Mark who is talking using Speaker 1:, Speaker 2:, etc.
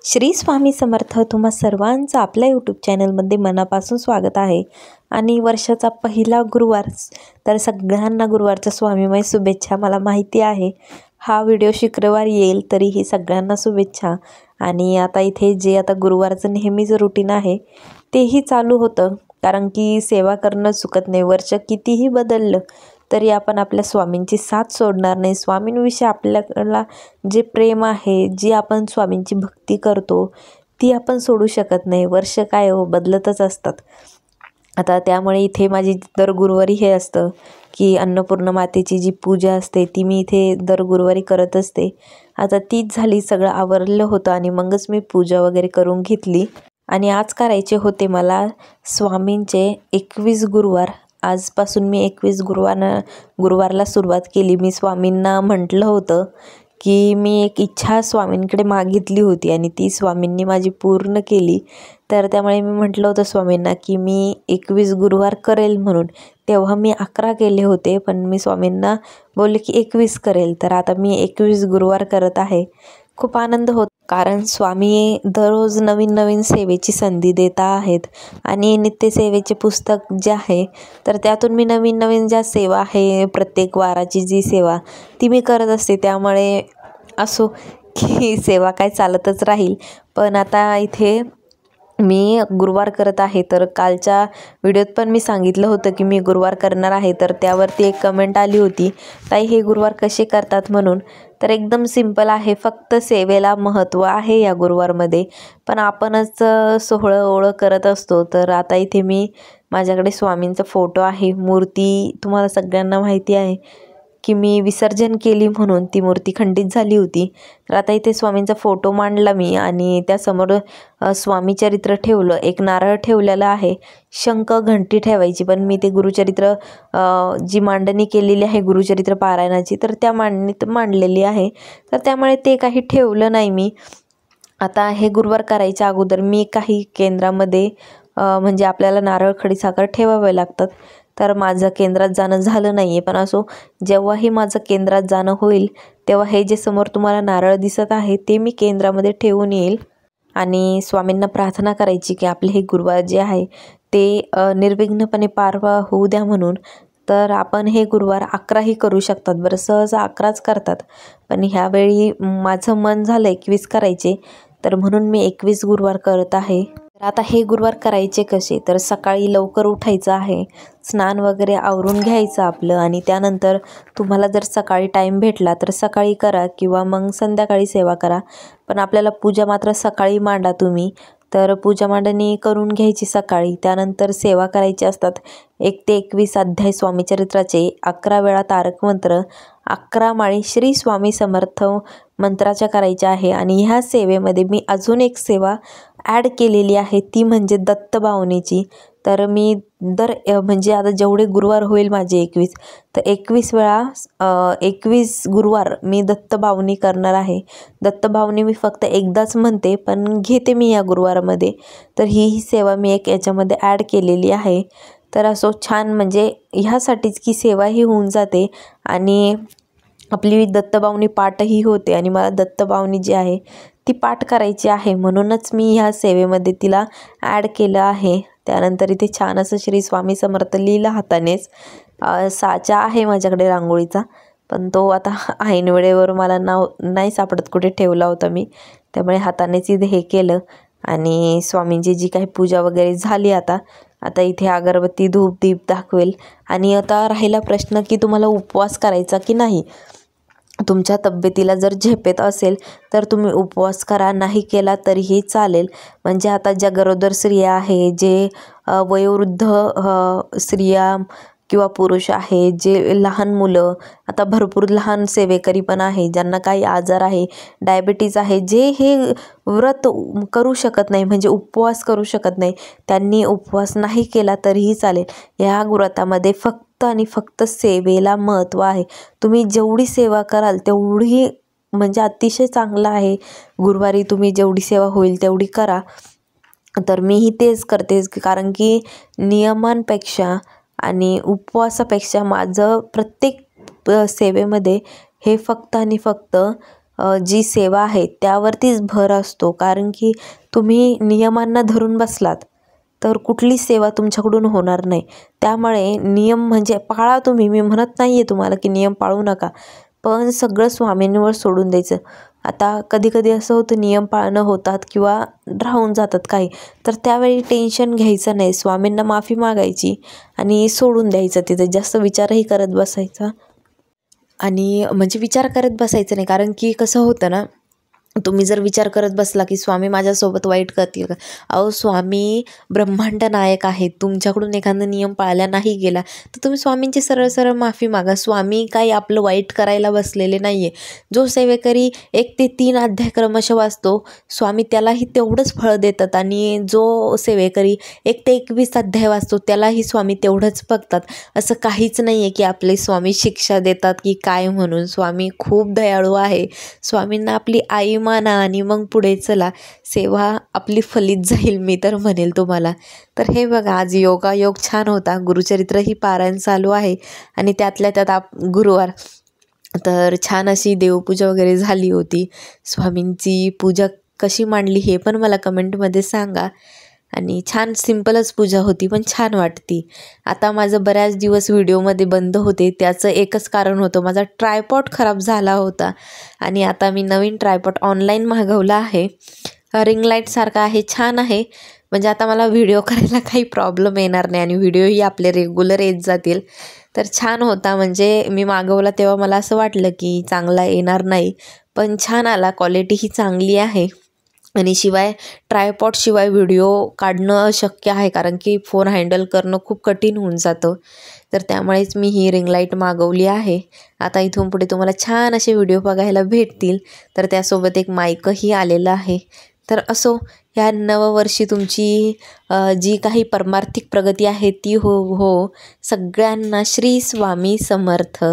Speaker 1: श्री स्वामी समर्थ. तुम्हा सर्वांचं आपल्या यूट्यूब चॅनलमध्ये मनापासून स्वागत आहे. आणि वर्षाचा पहिला गुरुवार, तर सगळ्यांना गुरुवारच्या स्वामीमय शुभेच्छा. मला माहिती आहे हा व्हिडिओ शुक्रवार येईल, तरीही सगळ्यांना शुभेच्छा. आणि आता इथे जे आता गुरुवारचं नेहमीचं रुटीन आहे तेही चालू होतं, कारण की सेवा करणं चुकत नाही. वर्ष कितीही बदललं तरी आपण आपल्या स्वामींची साथ सोडणार नाही. स्वामींविषयी आपल्याला जे प्रेम आहे, जी आपण स्वामींची भक्ती करतो ती आपण सोडू शकत नाही. वर्ष काय हो, बदलतच असतात. आता त्यामुळे इथे माझी दर गुरुवारी हे असतं की अन्नपूर्णा मातेची जी पूजा असते ती मी इथे दर गुरुवारी करत असते. आता तीच झाली, सगळं आवरलं होतं आणि मगच मी पूजा वगैरे करून घेतली. आणि आज करायचे होते मला स्वामींचे 21 गुरुवार. आजपासून मी 21 गुरुवारला सुरुवात केली. मी स्वामींना म्हटलं होतं की मी एक इच्छा स्वामींकडे मागितली होती आणि ती स्वामींनी माझी पूर्ण केली. तर त्यामुळे मी म्हटलं होतं स्वामींना की मी 21 गुरुवार करेल म्हणून. तेव्हा मी 11 केले होते, पण मी स्वामींना बोलले की 21 करेल. तर आता मी 21 गुरुवार करत आहे. खूप आनंद होत, कारण स्वामी दररोज नवीन नवीन सेवेची संधी देत आहेत. आणि नित्यसेवेचे पुस्तक जे आहे तर त्यातून मी नवीन नवीन ज्या सेवा आहे, प्रत्येक वाराची जी सेवा ती मी करत असते. त्यामुळे असो की सेवा काय चालतच राहील. पण आता इथे मी गुरुवार करत आहे. तर कालच्या व्हिडिओत पण मी सांगितलं होतं की मी गुरुवार करणार आहे. तर त्यावरती एक कमेंट आली होती, ताई हे गुरुवार कसे करतात म्हणून. तर एकदम सिंपल आहे, फक्त सेवेला महत्त्व आहे या गुरुवारमध्ये. पण आपणच सोहळं ओळं करत असतो. तर आता इथे मी माझ्याकडे स्वामींचा फोटो आहे. मूर्ती तुम्हाला सगळ्यांना माहिती आहे की मी विसर्जन केली म्हणून ती मूर्ती खंडित झाली होती. तर आता इथे स्वामींचा फोटो मांडला मी आणि त्यासमोर स्वामी चरित्र ठेवलं, एक नारळ ठेवलेला आहे, शंख घंटी ठेवायची. पण मी ते गुरुचरित्र जी मांडणी केलेली आहे गुरुचरित्र पारायणाची, तर त्या मांडणीत मांडलेली आहे. तर त्यामुळे ते काही ठेवलं नाही मी. आता हे गुरुवार करायच्या अगोदर मी काही केंद्रामध्ये म्हणजे आपल्याला नारळ खडीसाखर ठेवावे लागतात. तर माझं केंद्रात जाणं झालं नाही आहे. पण असो, जेव्हाही माझं केंद्रात जाणं होईल तेव्हा हे जे समोर तुम्हाला नारळ दिसत आहे ते मी केंद्रामध्ये ठेवून येईल. आणि स्वामींना प्रार्थना करायची की आपले हे गुरुवार जे आहे ते निर्विघ्नपणे पार होऊ द्या म्हणून. तर आपण हे गुरुवार 11ही करू शकतात. बरं, सहसा 11च करतात, पण ह्यावेळी माझं मन झालं 21 करायचे, तर म्हणून मी 21 गुरुवार करत आहे. तर आता हे गुरुवार करायचे कसे, तर सकाळी लवकर उठायचं आहे, स्नान वगैरे आवरून घ्यायचं आपलं. आणि त्यानंतर तुम्हाला जर सकाळी टाईम भेटला तर सकाळी करा किंवा मग संध्याकाळी सेवा करा. पण आपल्याला पूजा मात्र सकाळी मांडा तुम्ही. तर पूजा मांडणी करून घ्यायची सकाळी. त्यानंतर सेवा करायची असतात. 1 ते 21 अध्याय स्वामीचरित्राचे, 11 वेळा तारक मंत्र, 11 माळी श्री स्वामी समर्थ मंत्राच्या करायच्या आहे. आणि ह्या सेवेमध्ये मी अजून एक सेवा ॲड केलेली आहे, ती म्हणजे दत्तभावनेची. तर मी म्हणजे आता जेवढे गुरुवार होईल माझे 21, तर 21 वेळा 21 गुरुवार मी दत्तभावनी करणार आहे. दत्तभावनी मी फक्त एकदाच म्हणते, पण घेते मी या गुरुवारामध्ये. तर ही सेवा मी एक याच्यामध्ये ॲड केलेली आहे. तर असो छान, म्हणजे ह्यासाठीच की सेवाही होऊन जाते आणि आपली दत्तभावनी पाठही होते. आणि मला दत्तभावनी जी आहे ती पाठ करायची आहे, म्हणूनच मी ह्या सेवेमध्ये तिला ॲड केलं आहे. त्यानंतर इथे छान असं श्री स्वामी समर्थ लिहिलं हातानेच. साचा आहे माझ्याकडे रांगोळीचा, पण तो आता ऐन वेळेवर मला नाही सापडत कुठे ठेवला होता मी, त्यामुळे हातानेच इथे हे केलं. आणि स्वामींची जी काही पूजा वगैरे झाली आता इथे अगरबत्ती धूप दीप दाखवेल. आणि आता राहिला प्रश्न की तुम्हाला उपवास करायचा की नाही. तुमच्या तब्येतीला जर झेपेत असेल तर तुम्ही उपवास करा, नाही केला तरीही चालेल. म्हणजे आता ज्या गरोदर स्त्रिया आहे, जे वयोवृद्ध स्त्रिया किंवा पुरुष आहे, जे लहान मुलं, आता भरपूर लहान सेवेकरी पण आहे ज्यांना काही आजार आहे, डायबिटीज आहे, जे हे व्रत करू शकत नाही, म्हणजे उपवास करू शकत नाही, त्यांनी उपवास नाही केला तरीही चालेल. ह्या व्रतामध्ये फक्त आणि फक्त सेवेला महत्त्व आहे. तुम्ही जेवढी सेवा कराल तेवढी म्हणजे अतिशय चांगलं आहे. गुरुवारी तुम्ही जेवढी सेवा होईल तेवढी करा. तर मीही तेच करते, कारण की नियमांपेक्षा आणि उपवासापेक्षा माझं प्रत्येक सेवेमध्ये हे फक्त आणि फक्त जी सेवा आहे त्यावरतीच भर असतो, कारण की तुम्ही नियमांना धरून बसलात तर कुठलीच सेवा तुमच्याकडून होणार नाही. त्यामुळे नियम म्हणजे पाळा तुम्ही, मी म्हणत नाही आहे तुम्हाला की नियम पाळू नका, पण सगळं स्वामींवर सोडून द्यायचं. आता कधी कधी असं होतं नियम पाळणं होतात किंवा राहून जातात काही, तर त्यावेळी टेन्शन घ्यायचं नाही, स्वामींना माफी मागायची आणि सोडून द्यायचं. तिथे जास्त विचारही करत बसायचा आणि म्हणजे विचार करत बसायचं नाही, कारण की कसं होतं ना, तुम्ही जर विचार करत बसला की स्वामी माझ्यासोबत वाईट करतील का, अहो स्वामी ब्रह्मांड नायक आहेत. तुमच्याकडून एखादा नियम पाळला नाही गेला तर तुम्ही स्वामींची सरळ सरळ माफी मागा. स्वामी काही आपलं वाईट करायला बसलेले नाही आहे. जो सेवेकरी 1 ते 3 अध्याय क्रमशः वाचतो, स्वामी त्यालाही तेवढंच फळ देतात, आणि जो सेवेकरी 1 ते 21 अध्याय वाचतो त्यालाही स्वामी तेवढंच बघतात. असं काहीच नाही आहे की आपले स्वामी शिक्षा देतात की काय म्हणून. स्वामी खूप दयाळू आहे. स्वामींना आपली आई माना आणि मग पुढे चला, सेवा आपली फलित जाईल, मी तर म्हणेल तुम्हाला. तर हे बघा, आज योगायोग छान होता. गुरुचरित्र ही पारायण चालू आहे आणि त्यातल्या त्यात गुरुवार, तर छान अशी देवपूजा वगैरे झाली होती. स्वामींची पूजा कशी मांडली हे पण मला कमेंटमध्ये सांगा. आणि छान सिंपलच पूजा होती, पण छान वाटती. आता माझं बऱ्याच दिवस व्हिडिओमध्ये बंद होते, त्याचं एकच कारण होतं, माझा ट्रायपॉड खराब झाला होता आणि आता मी नवीन ट्रायपॉड ऑनलाईन मागवला आहे. रिंग लाईटसारखा आहे, छान आहे. म्हणजे आता मला व्हिडिओ करायला काही प्रॉब्लेम येणार नाही आणि व्हिडिओही आपले रेग्युलर येत जातील. तर छान होता. म्हणजे मी मागवला तेव्हा मला असं वाटलं की चांगला येणार नाही, पण छान आला. क्वालिटीही चांगली आहे आणि शिवाय ट्रायपॉडशिवाय व्हिडिओ काढणं अशक्य आहे, कारण की फोन हँडल करणं खूप कठीण होऊन जातं. तर त्यामुळेच मी ही रिंग लाईट मागवली आहे. आता इथून पुढे तुम्हाला छान असे व्हिडिओ बघायला भेटतील. तर त्यासोबत एक माईकही आलेला आहे. तर असो, ह्या नववर्षी तुमची जी काही परमार्थिक प्रगती आहे ती हो. सगळ्यांना श्री स्वामी समर्थ.